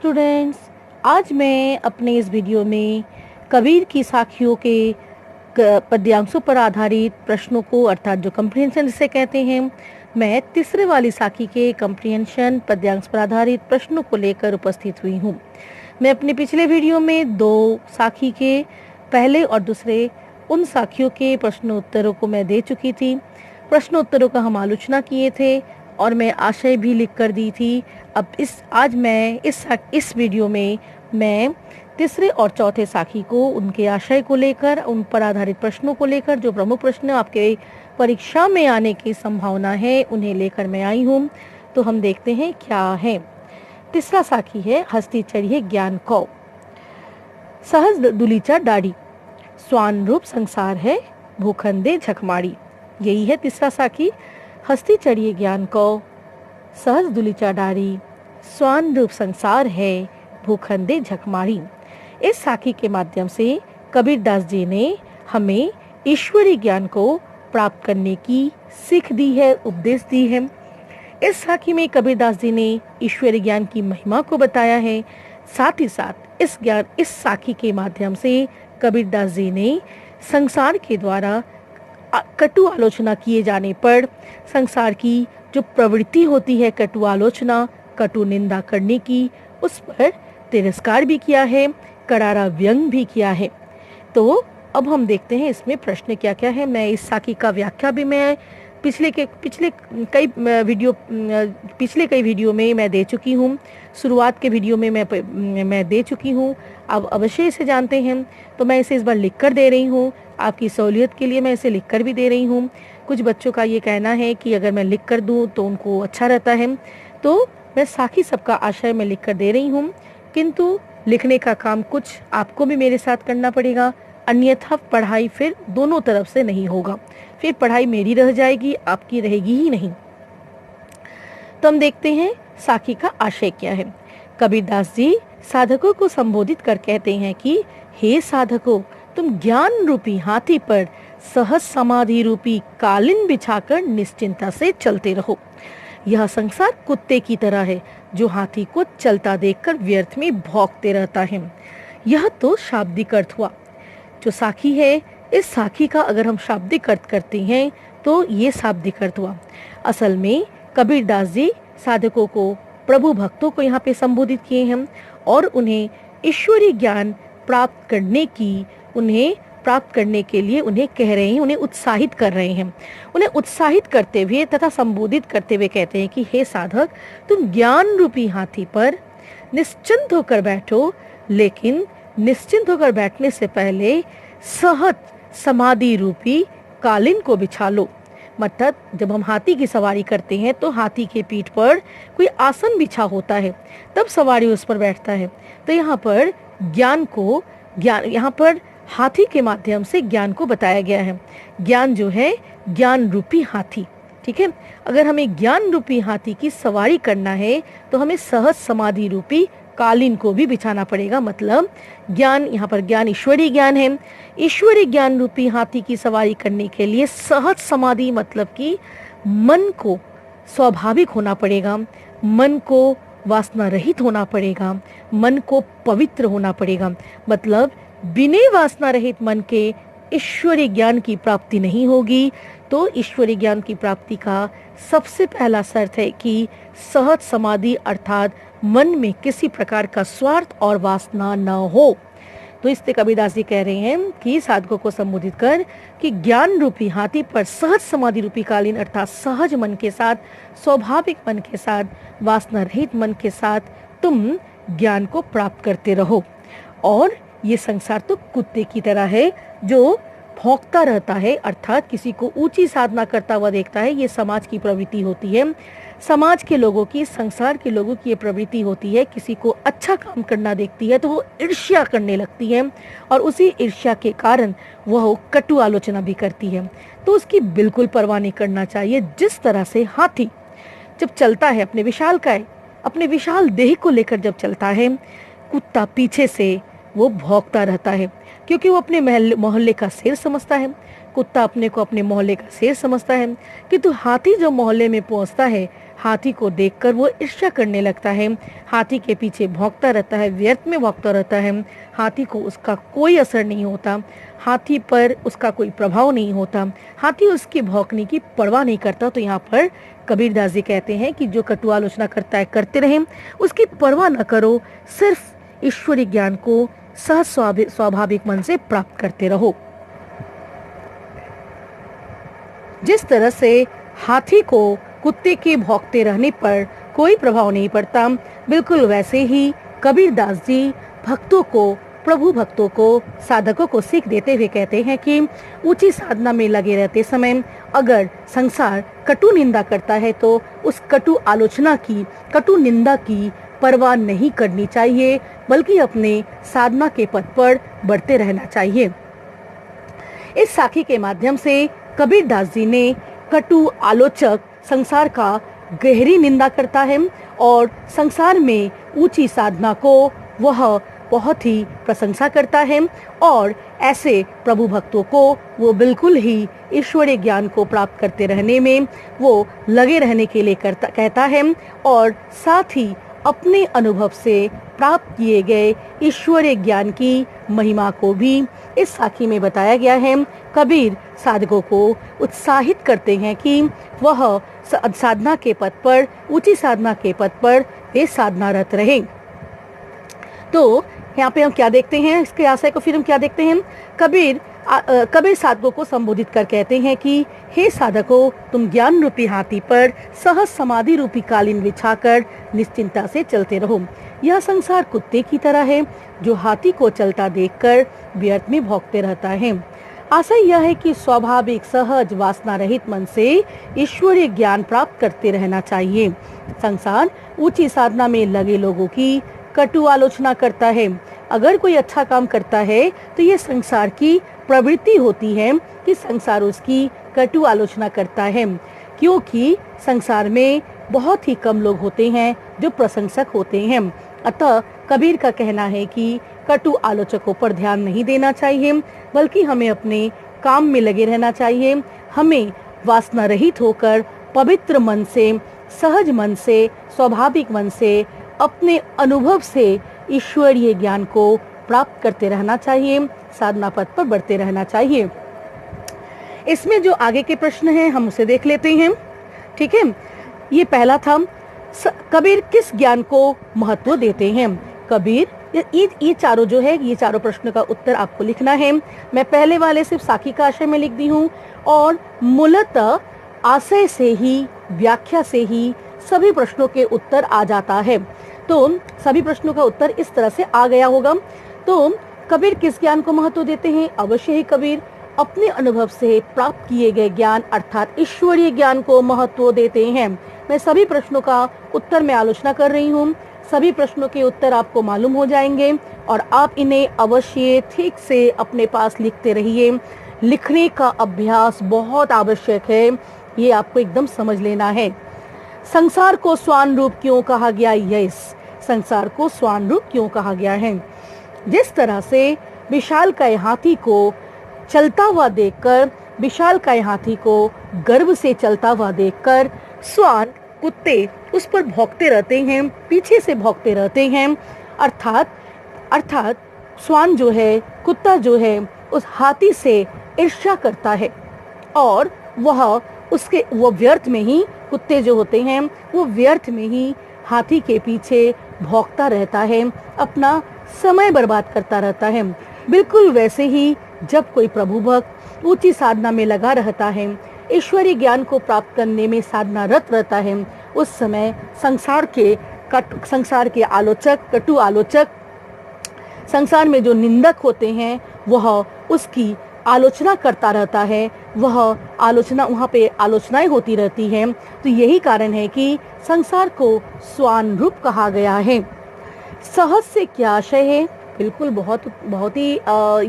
Students, आज मैं अपने इस वीडियो में कबीर की साखियों के पद्यांशों पर आधारित प्रश्नों को अर्थात जो कम्प्रीहेंशन जिसे कहते हैं, मैं तीसरे वाली साखी के कम्प्रीहेंशन पद्यांश पर आधारित प्रश्नों को लेकर उपस्थित हुई हूँ। मैं अपने पिछले वीडियो में दो साखी के पहले और दूसरे उन साखियों के प्रश्नोत्तरों को मैं दे चुकी थी। प्रश्नोत्तरों का हम आलोचना किए थे और मैं आशय भी लिख कर दी थी। अब आज मैं इस वीडियो में मैं तीसरे और चौथे साखी को उनके आशय को लेकर, उन पर आधारित प्रश्नों को लेकर, जो प्रमुख प्रश्न आपके परीक्षा में आने की संभावना है, उन्हें लेकर मैं आई हूँ। तो हम देखते हैं क्या है। तीसरा साखी है हस्ती चढ़िए ज्ञान कौ, सहज दुलीचा डाड़ी, स्वान रूप संसार है भूखंदे झकमाड़ी। यही है तीसरा साखी, हस्ती चढ़िए ज्ञान कौ, सहज दुलीचा डाड़ी, स्वान रूप संसार है भूखंदे झकमाड़ी। इस साखी के माध्यम से कबीरदास जी ने हमें ईश्वरीय ज्ञान को प्राप्त करने की सीख दी है, उपदेश दी है। इस साखी में कबीरदास जी ने ईश्वरीय ज्ञान की महिमा को बताया है। साथ ही साथ इस साखी के माध्यम से कबीरदास जी ने संसार के द्वारा कटु आलोचना किए जाने पर संसार की जो प्रवृत्ति होती है कटु आलोचना, कटु निंदा करने की, उस पर तिरस्कार भी किया है, करारा व्यंग भी किया है। तो अब हम देखते हैं इसमें प्रश्न क्या क्या है। मैं इस साखी का व्याख्या भी मैं पिछले कई वीडियो में मैं दे चुकी हूँ। शुरुआत के वीडियो में मैं दे चुकी हूँ। अब अवश्य इसे जानते हैं, तो मैं इसे इस बार लिख कर दे रही हूँ। आपकी सहूलियत के लिए मैं इसे लिख कर भी दे रही हूँ। कुछ बच्चों का ये कहना है कि अगर मैं लिख कर दूँ तो उनको अच्छा रहता है, तो मैं साखी सबका आशय में लिख कर दे रही हूँ। किंतु लिखने का काम कुछ आपको भी मेरे साथ करना पड़ेगा, अन्यथा पढ़ाई फिर दोनों तरफ से नहीं होगा। फिर पढ़ाई मेरी रह जाएगी, आपकी रहेगी ही नहीं। तो हम देखते हैं साखी का आशय क्या है। कबीरदास जी साधकों को संबोधित कर कहते हैं कि हे साधकों, तुम ज्ञान रूपी हाथी पर सहज समाधि रूपी कालीन बिछाकर निश्चिंता से चलते रहो। यह संसार कुत्ते की तरह है जो हाथी को चलता देखकर व्यर्थ में भौंकते रहता है। यह तो शाब्दिक अर्थ हुआ। जो साखी है, इस साखी का अगर हम शाब्दिक अर्थ करते हैं तो ये शाब्दिक अर्थ हुआ। असल में कबीरदास जी साधकों को, प्रभु भक्तों को यहाँ पे संबोधित किए हैं और उन्हें ईश्वरीय ज्ञान प्राप्त करने के लिए उन्हें कह रहे हैं, उन्हें उत्साहित कर रहे हैं। उन्हें उत्साहित करते हुए तथा संबोधित करते हुए कहते हैं कि हे साधक, तुम ज्ञान रूपी हाथी पर निश्चिंत होकर बैठो, लेकिन निश्चिंत होकर बैठने से पहले सहज समाधि रूपी कालीन को बिछा लो। मतलब जब हम हाथी की सवारी करते हैं तो हाथी के पीठ पर कोई आसन बिछा होता है, तब सवारी उस पर बैठता है। तो यहाँ पर यहाँ पर हाथी के माध्यम से ज्ञान को बताया गया है। ज्ञान जो है ज्ञान रूपी हाथी, ठीक है। अगर हमें ज्ञान रूपी हाथी की सवारी करना है तो हमें सहज समाधि रूपी कालीन को भी बिछाना पड़ेगा। मतलब ज्ञान, यहाँ पर ज्ञान ईश्वरीय ज्ञान है। ईश्वरीय ज्ञान रूपी हाथी की सवारी करने के लिए सहज समाधि मतलब कि मन को स्वाभाविक होना पड़ेगा, मन को वासना रहित होना पड़ेगा, मन को पवित्र होना पड़ेगा। मतलब बिना वासना रहित मन के ईश्वरीय ज्ञान की प्राप्ति नहीं होगी। तो ईश्वरीय ज्ञान की प्राप्ति का सबसे पहला शर्त है कि सहज समाधि अर्थात मन में किसी प्रकार का स्वार्थ और वासना न हो। तो इससे कबीरदास जी कह रहे हैं कि साधकों को संबोधित कर कि ज्ञान रूपी हाथी पर सहज समाधि रूपी कालीन अर्थात सहज मन के साथ, स्वाभाविक मन के साथ, वासना रहित मन के साथ तुम ज्ञान को प्राप्त करते रहो। और ये संसार तो कुत्ते की तरह है जो भौंकता रहता है, अर्थात किसी को ऊंची साधना करता हुआ देखता है। ये समाज की प्रवृत्ति होती है। समाज के लोगों की, संसार के लोगों की ये प्रवृत्ति होती है, किसी को अच्छा काम करना देखती है तो वो ईर्ष्या करने लगती है और उसी ईर्ष्या के कारण वह कटु आलोचना भी करती है। तो उसकी बिल्कुल परवाह नहीं करना चाहिए। जिस तरह से हाथी जब चलता है अपने विशाल देह को लेकर जब चलता है, कुत्ता पीछे से वो भौंकता रहता है, क्योंकि वो अपने मोहल्ले का शेर समझता है। कुत्ता अपने को अपने मोहल्ले का शेर समझता है, किंतु हाथी जब मोहल्ले में पहुंचता है, हाथी को देखकर वो ईर्ष्या करने लगता है, हाथी के पीछे भौंकता रहता है, व्यर्थ में भौंकता रहता है। हाथी को उसका कोई असर नहीं होता, हाथी पर उसका कोई प्रभाव नहीं होता, हाथी उसकी भौंकने की परवाह नहीं करता। तो यहाँ पर कबीरदास जी कहते हैं कि जो कटु आलोचना करता है करते रहे, उसकी परवाह न करो, सिर्फ ईश्वरीय ज्ञान को सहज स्वाभाविक मन से प्राप्त करते रहो। जिस तरह से हाथी को कुत्ते के भौंकते रहने पर कोई प्रभाव नहीं पड़ता, बिल्कुल वैसे ही कबीरदास जी भक्तों को, प्रभु भक्तों को, साधकों को सीख देते हुए कहते हैं कि ऊंची साधना में लगे रहते समय अगर संसार कटु निंदा करता है तो उस कटु आलोचना की, कटु निंदा की परवाह नहीं करनी चाहिए, बल्कि अपने साधना के पथ पर बढ़ते रहना चाहिए। इस साखी के माध्यम से कबीरदास जी ने कटु आलोचक संसार का गहरी निंदा करता है और संसार में ऊंची साधना को वह बहुत ही प्रशंसा करता है, और ऐसे प्रभु भक्तों को वो बिल्कुल ही ईश्वरीय ज्ञान को प्राप्त करते रहने में वो लगे रहने के लिए कहता है, और साथ ही अपने अनुभव से प्राप्त किए गए ईश्वरीय ज्ञान की महिमा को भी इस साखी में बताया गया है। कबीर साधकों को उत्साहित करते हैं कि वह साधना के पथ पर, ऊंची साधना के पथ पर वे साधनारत रहे। तो यहाँ पे हम क्या देखते हैं, इसके आशय को फिर हम क्या देखते हैं, कबीर साधकों को संबोधित कर कहते हैं कि हे साधकों, तुम ज्ञान रूपी हाथी पर सहज समाधि रूपी कालीन बिछाकर निश्चिंता से चलते रहो। यह संसार कुत्ते की तरह है जो हाथी को चलता देखकर व्यर्थ में भौंकते रहता है। आशय यह है कि स्वाभाविक, सहज, वासना रहित मन से ईश्वरीय ज्ञान प्राप्त करते रहना चाहिए। संसार ऊंची साधना में लगे लोगों की कटु आलोचना करता है। अगर कोई अच्छा काम करता है तो ये संसार की प्रवृत्ति होती है कि संसार उसकी कटु आलोचना करता है, क्योंकि संसार में बहुत ही कम लोग होते हैं जो प्रशंसक होते हैं। अतः कबीर का कहना है कि कटु आलोचकों पर ध्यान नहीं देना चाहिए, बल्कि हमें अपने काम में लगे रहना चाहिए। हमें वासना रहित होकर पवित्र मन से, सहज मन से, स्वाभाविक मन से, अपने अनुभव से ईश्वरीय ज्ञान को प्राप्त करते रहना चाहिए, साधना पथ पर बढ़ते रहना चाहिए। इसमें जो आगे के प्रश्न हैं हम उसे देख लेते हैं। ठीक है, ये पहला था, कबीर किस ज्ञान को महत्व देते हैं। कबीर, ये चारों जो है, ये चारों प्रश्न का उत्तर आपको लिखना है। मैं पहले वाले सिर्फ साखी का आशय में लिख दी हूँ, और मूलतः आशय से ही, व्याख्या से ही सभी प्रश्नों के उत्तर आ जाता है। तो सभी प्रश्नों का उत्तर इस तरह से आ गया होगा। तो कबीर किस ज्ञान को महत्व देते हैं? अवश्य ही कबीर अपने अनुभव से प्राप्त किए गए ज्ञान अर्थात ईश्वरीय ज्ञान को महत्व देते हैं। मैं सभी प्रश्नों का उत्तर में आलोचना कर रही हूँ, सभी प्रश्नों के उत्तर आपको मालूम हो जाएंगे और आप इन्हें अवश्य ठीक से अपने पास लिखते रहिए। लिखने का अभ्यास बहुत आवश्यक है, ये आपको एकदम समझ लेना है। संसार को स्वान रूप क्यों कहा गया? यस, संसार को स्वान रूप क्यों कहा गया है? जिस तरह से विशालकाय हाथी को चलता हुआ देखकर, विशालकाय हाथी को गर्व से चलता हुआ देखकर स्वान, कुत्ते उस पर भौंकते रहते हैं, पीछे से भौंकते रहते हैं। अर्थात स्वान जो है, कुत्ता जो है, उस हाथी से ईर्ष्या करता है और वो व्यर्थ में ही, कुत्ते जो होते हैं वो व्यर्थ में ही हाथी के पीछे भौंकता रहता है, अपना समय बर्बाद करता रहता है। बिल्कुल वैसे ही जब कोई प्रभु भक्त ऊंची साधना में लगा रहता है, ईश्वरीय ज्ञान को प्राप्त करने में साधनारत रहता है, उस समय संसार के आलोचक, कटु आलोचक, संसार में जो निंदक होते हैं वह उसकी आलोचना करता रहता है, वह आलोचना, वहाँ पे आलोचनाएं होती रहती हैं। तो यही कारण है कि संसार को स्वान रूप कहा गया है। सहज से क्या आशय है? बिल्कुल बहुत ही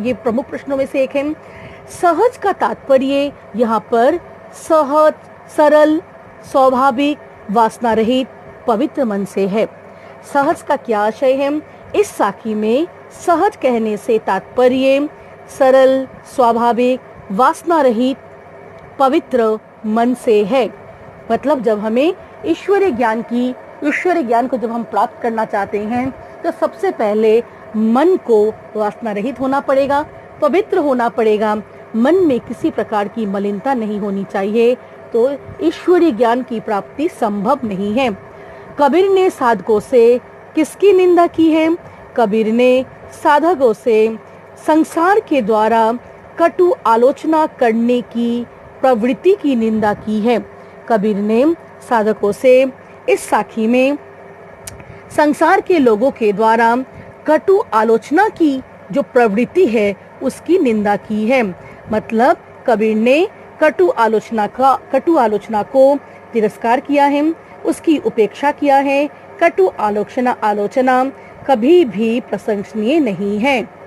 ये प्रमुख प्रश्नों में से एक है। सहज का तात्पर्य यहाँ पर सहज, सरल, स्वाभाविक, वासना रहित, पवित्र मन से है। सहज का क्या आशय है? इस साखी में सहज कहने से तात्पर्य सरल, स्वाभाविक, वासना रहित, पवित्र मन से है। मतलब जब हमें ईश्वरीय ज्ञान को जब हम प्राप्त करना चाहते हैं तो सबसे पहले मन को वासना रहित होना पड़ेगा, पवित्र होना पड़ेगा। मन में किसी प्रकार की मलिनता नहीं होनी चाहिए, तो ईश्वरीय ज्ञान की प्राप्ति संभव नहीं है। कबीर ने साधकों से किसकी निंदा की है? कबीर ने साधकों से संसार के द्वारा कटु आलोचना करने की प्रवृत्ति की निंदा की है। कबीर ने साधकों से इस साखी में संसार के लोगों के द्वारा कटु आलोचना की जो प्रवृत्ति है उसकी निंदा की है। मतलब कबीर ने कटु आलोचना को तिरस्कार किया है, उसकी उपेक्षा किया है। कटु आलोचना कभी भी प्रशंसनीय नहीं है।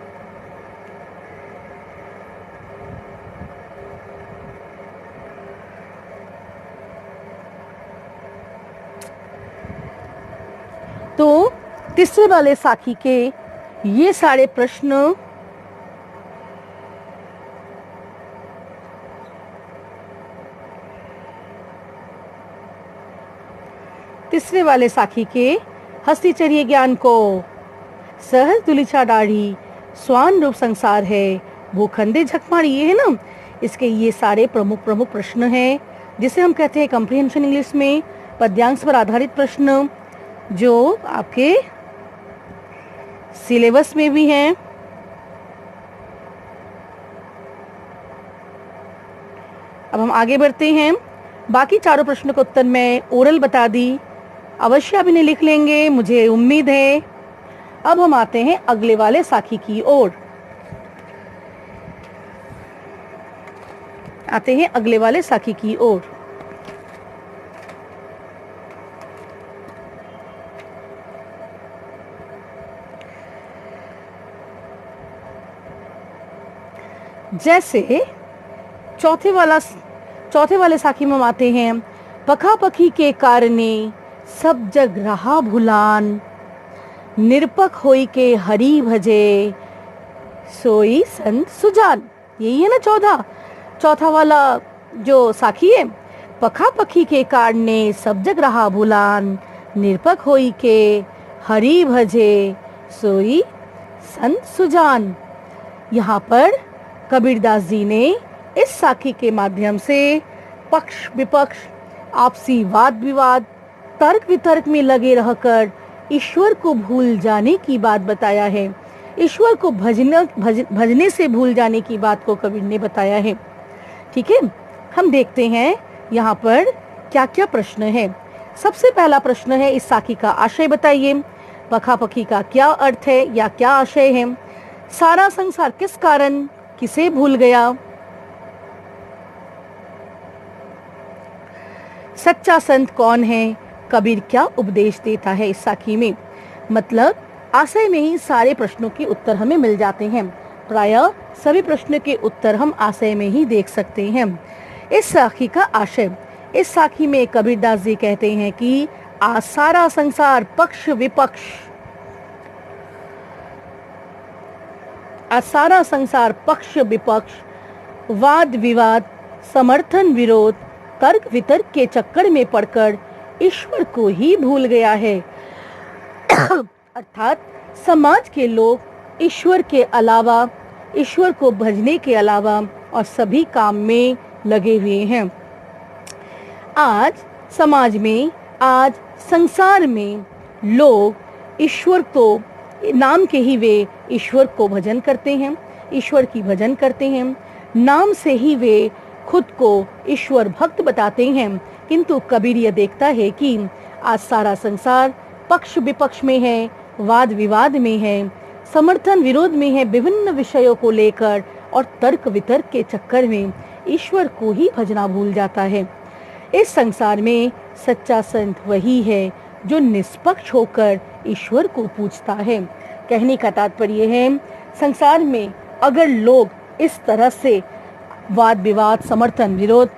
तो तीसरे वाले साखी के ये सारे प्रश्न तीसरे वाले साखी के हस्ती चढ़िए ज्ञान को, सहज दुलिछा दाढ़ी, स्वान रूप संसार है, भूखंडे झकमारी, ये है ना, इसके ये सारे प्रमुख प्रश्न हैं जिसे हम कहते हैं कॉम्प्रिहेंशन इंग्लिश में पद्यांश पर आधारित प्रश्न, जो आपके सिलेबस में भी हैं। अब हम आगे बढ़ते हैं। बाकी चारों प्रश्नों का उत्तर मैं ओरल बता दी, अवश्य आप इन्हें लिख लेंगे, मुझे उम्मीद है। अब हम आते हैं अगले वाले साखी की ओर। जैसे चौथे वाले साखी में हम आते हैं, पखा पखी के कारणे सब जग रहा भुलान, निरपक होई के हरि भजे सोई संत सुजान। यही है ना चौथा वाला जो साखी है, पखा पखी के कारणे सब जग रहा भुलान, निरपक होई के हरि भजे सोई संत सुजान। यहाँ पर कबीरदास जी ने इस साखी के माध्यम से पक्ष विपक्ष, आपसी वाद विवाद, तर्क वितर्क में लगे रहकर ईश्वर को भूल जाने की बात बताया है। ईश्वर को भजने से भूल जाने की बात को कबीर ने बताया है। ठीक है, हम देखते हैं यहाँ पर क्या क्या प्रश्न है। सबसे पहला प्रश्न है, इस साखी का आशय बताइए। पखा पखी का क्या अर्थ है या क्या आशय है? सारा संसार किस कारण किसे भूल गया? सच्चा संत कौन है? कबीर क्या उपदेश देता है इस साखी में? मतलब आशय में ही सारे प्रश्नों के उत्तर हमें मिल जाते हैं। प्रायः सभी प्रश्नों के उत्तर हम आशय में ही देख सकते हैं। इस साखी का आशय, इस साखी में कबीरदास जी कहते हैं कि आज सारा संसार पक्ष विपक्ष, वाद विवाद, समर्थन विरोध, तर्क वितर्क के चक्कर में पड़कर ईश्वर को ही भूल गया है। अर्थात समाज के लोग ईश्वर को भजने के अलावा और सभी काम में लगे हुए हैं। आज समाज में, आज संसार में लोग ईश्वर को नाम के ही वे ईश्वर को भजन करते हैं, ईश्वर की भजन करते हैं, नाम से ही वे खुद को ईश्वर भक्त बताते हैं। किंतु कबीर यह देखता है कि आज सारा संसार पक्ष विपक्ष में है, वाद विवाद में है, समर्थन विरोध में है, विभिन्न विषयों को लेकर, और तर्क वितर्क के चक्कर में ईश्वर को ही भजना भूल जाता है। इस संसार में सच्चा संत वही है जो निष्पक्ष होकर ईश्वर को पूजता है। कहने का तात्पर्य है, संसार में अगर लोग इस तरह से वाद विवाद, समर्थन विरोध,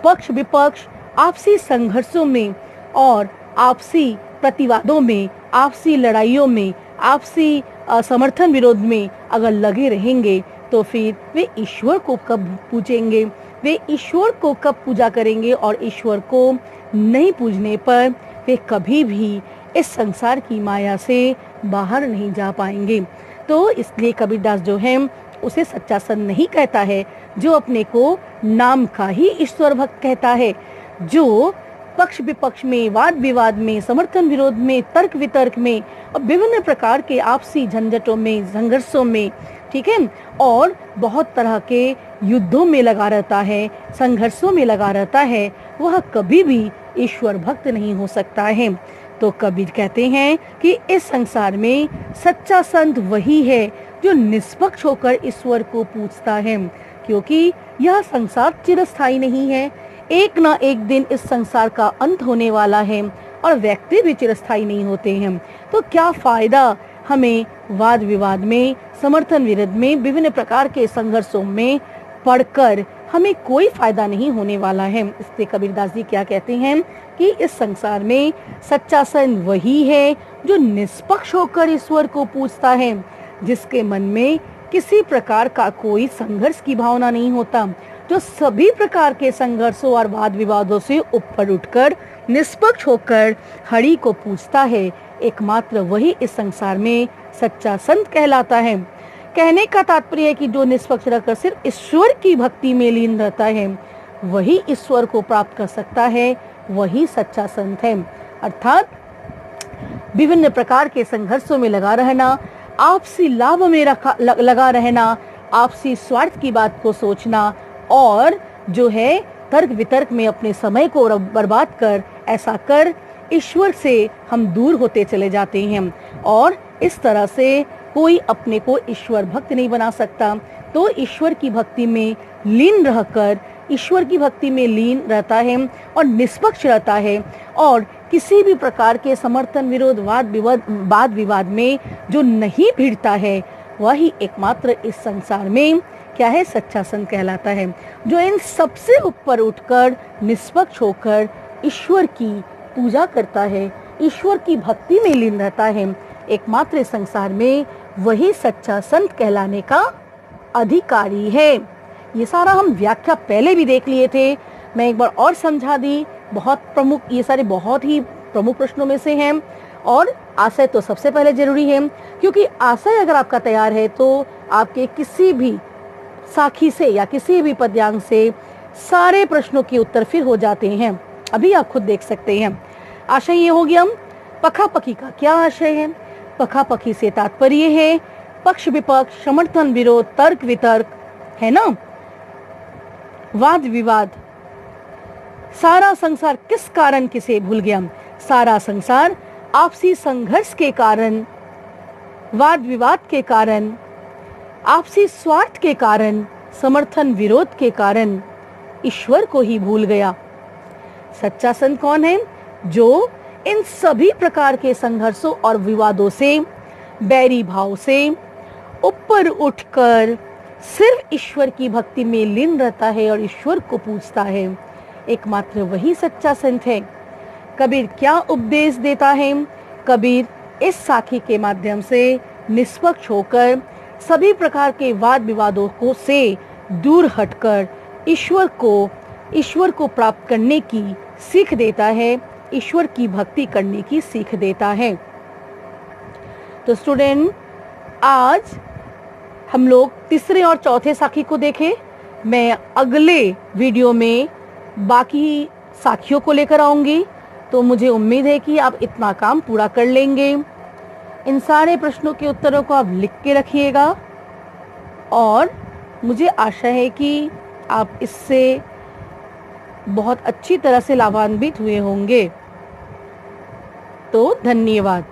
पक्ष विपक्ष, आपसी संघर्षों में और आपसी प्रतिवादों में, आपसी लड़ाइयों में, आपसी समर्थन विरोध में अगर लगे रहेंगे तो फिर वे ईश्वर को कब पूजेंगे, वे ईश्वर को कब पूजा करेंगे, और ईश्वर को नहीं पूजने पर वे कभी भी इस संसार की माया से बाहर नहीं जा पाएंगे। तो इसलिए कबीरदास जो है उसे सच्चा संत नहीं कहता है, जो अपने को नाम का ही ईश्वर भक्त कहता है, जो पक्ष विपक्ष में, वाद विवाद में, समर्थन विरोध में, तर्क वितर्क में और विभिन्न प्रकार के आपसी झंझटों में, संघर्षों में, ठीक है, और बहुत तरह के युद्धों में लगा रहता है, संघर्षों में लगा रहता है, वह कभी भी ईश्वर भक्त नहीं हो सकता है। तो कबीर कहते हैं कि इस संसार में सच्चा संत वही है जो निष्पक्ष होकर ईश्वर को पूजता है, क्योंकि यह संसार चिरस्थायी नहीं है। एक ना एक दिन इस संसार का अंत होने वाला है और व्यक्ति भी चिरस्थायी नहीं होते हैं। तो क्या फायदा हमें वाद विवाद में, समर्थन विरोध में, विभिन्न प्रकार के संघर्षों में पढ़कर हमें कोई फायदा नहीं होने वाला है। इसलिए कबीरदास जी क्या कहते हैं कि इस संसार में सच्चा संत वही है जो निष्पक्ष होकर ईश्वर को पूजता है, जिसके मन में किसी प्रकार का कोई संघर्ष की भावना नहीं होता, जो सभी प्रकार के संघर्षों और वाद विवादों से ऊपर उठकर निष्पक्ष होकर हरि को पूजता है। एकमात्र वही इस संसार में सच्चा संत कहलाता है। कहने का तात्पर्य है कि जो निष्पक्ष रहकर सिर्फ ईश्वर की भक्ति में लीन रहता है, वही ईश्वर को प्राप्त कर सकता है, वही सच्चा संत है। अर्थात विभिन्न प्रकार के संघर्षों में लगा रहना, आपसी लाभ में लगा रहना, आपसी स्वार्थ की बात को सोचना और जो है तर्क वितर्क में अपने समय को बर्बाद कर, ऐसा कर ईश्वर से हम दूर होते चले जाते हैं और इस तरह से कोई अपने को ईश्वर भक्त नहीं बना सकता। तो ईश्वर की भक्ति में लीन रहकर, ईश्वर की भक्ति में लीन रहता है और निष्पक्ष रहता है और किसी भी प्रकार के समर्थन विरोध, वाद विवाद में जो नहीं भिड़ता है, वही एकमात्र इस संसार में क्या है, सच्चा संत कहलाता है, जो इन सबसे ऊपर उठकर निष्पक्ष होकर ईश्वर की पूजा करता है, ईश्वर की भक्ति में लीन रहता है। एकमात्र इस संसार में वही सच्चा संत कहलाने का अधिकारी है। ये सारा हम व्याख्या पहले भी देख लिए थे, मैं एक बार और समझा दी। बहुत प्रमुख, ये सारे बहुत ही प्रमुख प्रश्नों में से हैं और आशय तो सबसे पहले जरूरी है, क्योंकि आशय अगर आपका तैयार है तो आपके किसी भी साखी से या किसी भी पद्यांश से सारे प्रश्नों के उत्तर फिर हो जाते हैं। अभी आप खुद देख सकते हैं। आशय ये हो गया। पखापखी का क्या आशय है? पखापखी से तात्पर्य है पक्ष विपक्ष, समर्थन विरोध, तर्क वितर्क, है ना, वाद विवाद। सारा संसार किस कारण किसे भूल गया? सारा संसार आपसी संघर्ष के कारण, वाद विवाद के कारण, आपसी स्वार्थ के कारण, समर्थन विरोध के कारण ईश्वर को ही भूल गया। सच्चा संत कौन है? जो इन सभी प्रकार के संघर्षों और विवादों से, बैरी भाव से ऊपर उठकर सिर्फ ईश्वर की भक्ति में लीन रहता है और ईश्वर को पूजता है। एकमात्र वही सच्चा संत है। कबीर क्या उपदेश देता है? कबीर इस साखी के माध्यम से निष्पक्ष होकर सभी प्रकार के वाद विवादों को से दूर हटकर ईश्वर को प्राप्त करने की सीख देता है, ईश्वर की भक्ति करने की सीख देता है। तो स्टूडेंट, आज हम लोग तीसरे और चौथे साखी को देखें। मैं अगले वीडियो में बाकी साखियों को लेकर आऊंगी, तो मुझे उम्मीद है कि आप इतना काम पूरा कर लेंगे। इन सारे प्रश्नों के उत्तरों को आप लिख के रखिएगा और मुझे आशा है कि आप इससे बहुत अच्छी तरह से लाभान्वित हुए होंगे। तो धन्यवाद।